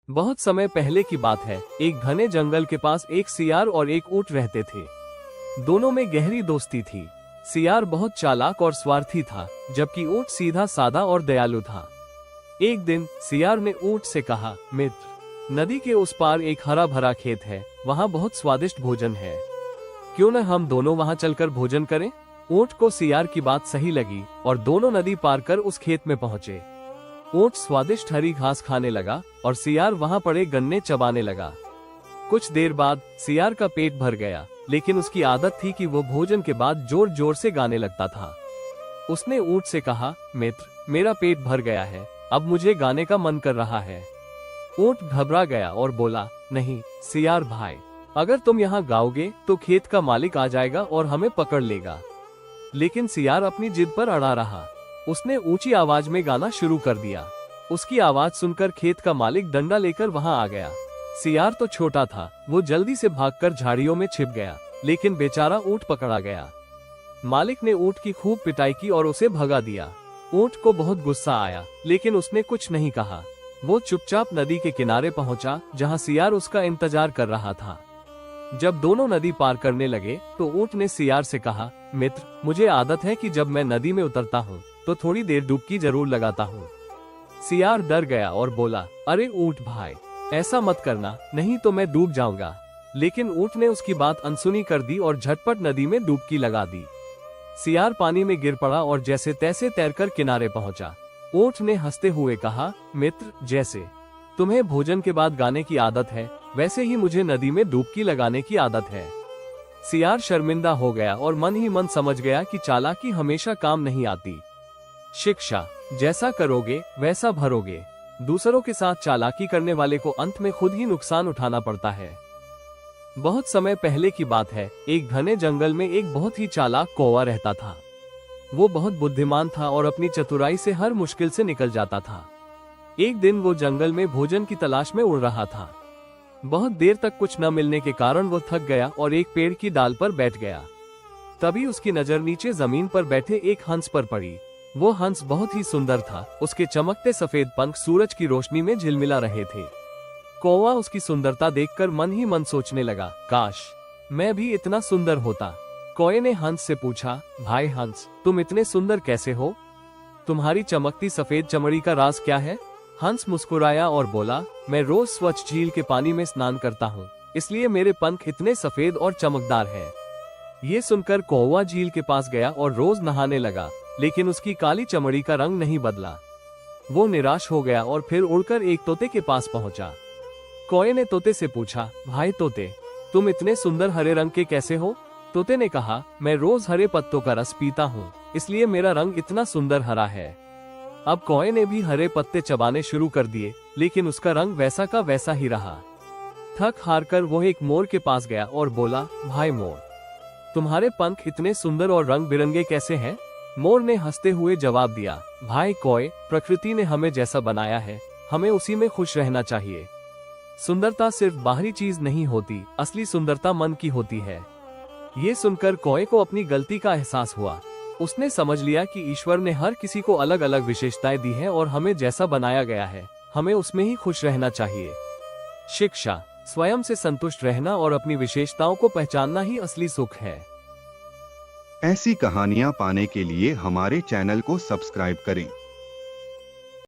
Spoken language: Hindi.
बहुत समय पहले की बात है। एक घने जंगल के पास एक सियार और एक ऊंट रहते थे। दोनों में गहरी दोस्ती थी। सियार बहुत चालाक और स्वार्थी था, जबकि ऊंट सीधा साधा और दयालु था। एक दिन सियार ने ऊंट से कहा, मित्र, नदी के उस पार एक हरा भरा खेत है, वहाँ बहुत स्वादिष्ट भोजन है। क्यों न हम दोनों वहाँ चलकर भोजन करें? ऊंट को सियार की बात सही लगी और दोनों नदी पार कर उस खेत में पहुँचे। ऊंट स्वादिष्ट हरी घास खाने लगा और सियार वहाँ पड़े गन्ने चबाने लगा। कुछ देर बाद सियार का पेट भर गया, लेकिन उसकी आदत थी कि वो भोजन के बाद जोर जोर से गाने लगता था। उसने ऊंट से कहा, मित्र, मेरा पेट भर गया है, अब मुझे गाने का मन कर रहा है। ऊंट घबरा गया और बोला, नहीं सियार भाई, अगर तुम यहाँ गाओगे तो खेत का मालिक आ जाएगा और हमें पकड़ लेगा। लेकिन सियार अपनी जिद पर अड़ा रहा। उसने ऊंची आवाज में गाना शुरू कर दिया। उसकी आवाज सुनकर खेत का मालिक डंडा लेकर वहां आ गया। सियार तो छोटा था, वो जल्दी से भागकर झाड़ियों में छिप गया, लेकिन बेचारा ऊंट पकड़ा गया। मालिक ने ऊंट की खूब पिटाई की और उसे भगा दिया। ऊंट को बहुत गुस्सा आया, लेकिन उसने कुछ नहीं कहा। वो चुपचाप नदी के किनारे पहुंचा, जहां सियार उसका इंतजार कर रहा था। जब दोनों नदी पार करने लगे तो ऊंट ने सियार से कहा, मित्र, मुझे आदत है कि जब मैं नदी में उतरता हूँ तो थोड़ी देर डुबकी जरूर लगाता हूँ। सियार डर गया और बोला, अरे ऊंट भाई, ऐसा मत करना, नहीं तो मैं डूब जाऊंगा। लेकिन ऊंट ने उसकी बात अनसुनी कर दी और झटपट नदी में डुबकी लगा दी। सियार पानी में गिर पड़ा और जैसे तैसे तैरकर किनारे पहुंचा। ऊंट ने हंसते हुए कहा, मित्र, जैसे तुम्हें भोजन के बाद गाने की आदत है, वैसे ही मुझे नदी में डुबकी लगाने की आदत है। सियार शर्मिंदा हो गया और मन ही मन समझ गया कि चालाकी हमेशा काम नहीं आती। शिक्षा, जैसा करोगे वैसा भरोगे। दूसरों के साथ चालाकी करने वाले को अंत में खुद ही नुकसान उठाना पड़ता है। बहुत समय पहले की बात है। एक घने जंगल में एक बहुत ही चालाक कौवा रहता था। वो बहुत बुद्धिमान था और अपनी चतुराई से हर मुश्किल से निकल जाता था। एक दिन वो जंगल में भोजन की तलाश में उड़ रहा था। बहुत देर तक कुछ न मिलने के कारण वो थक गया और एक पेड़ की डाल पर बैठ गया। तभी उसकी नजर नीचे जमीन पर बैठे एक हंस पर पड़ी। वो हंस बहुत ही सुंदर था। उसके चमकते सफेद पंख सूरज की रोशनी में झिलमिला रहे थे। कौवा उसकी सुंदरता देखकर मन ही मन सोचने लगा, काश मैं भी इतना सुंदर होता। कौवे ने हंस से पूछा, भाई हंस, तुम इतने सुंदर कैसे हो? तुम्हारी चमकती सफेद चमड़ी का राज क्या है? हंस मुस्कुराया और बोला, मैं रोज स्वच्छ झील के पानी में स्नान करता हूँ, इसलिए मेरे पंख इतने सफेद और चमकदार हैं। ये सुनकर कौवा झील के पास गया और रोज नहाने लगा, लेकिन उसकी काली चमड़ी का रंग नहीं बदला। वो निराश हो गया और फिर उड़कर एक तोते के पास पहुंचा। कौवे ने तोते से पूछा, भाई तोते, तुम इतने सुंदर हरे रंग के कैसे हो? तोते ने कहा, मैं रोज हरे पत्तों का रस पीता हूँ, इसलिए मेरा रंग इतना सुंदर हरा है। अब कौवे ने भी हरे पत्ते चबाने शुरू कर दिए, लेकिन उसका रंग वैसा का वैसा ही रहा। थक हार कर वो एक मोर के पास गया और बोला, भाई मोर, तुम्हारे पंख इतने सुंदर और रंग बिरंगे कैसे हैं? मोर ने हंसते हुए जवाब दिया, भाई कौवे, प्रकृति ने हमें जैसा बनाया है, हमें उसी में खुश रहना चाहिए। सुंदरता सिर्फ बाहरी चीज नहीं होती, असली सुंदरता मन की होती है। ये सुनकर कौवे को अपनी गलती का एहसास हुआ। उसने समझ लिया कि ईश्वर ने हर किसी को अलग अलग विशेषताएं दी हैं और हमें जैसा बनाया गया है, हमें उसमें ही खुश रहना चाहिए। शिक्षा, स्वयं से संतुष्ट रहना और अपनी विशेषताओं को पहचानना ही असली सुख है। ऐसी कहानियां पाने के लिए हमारे चैनल को सब्सक्राइब करें।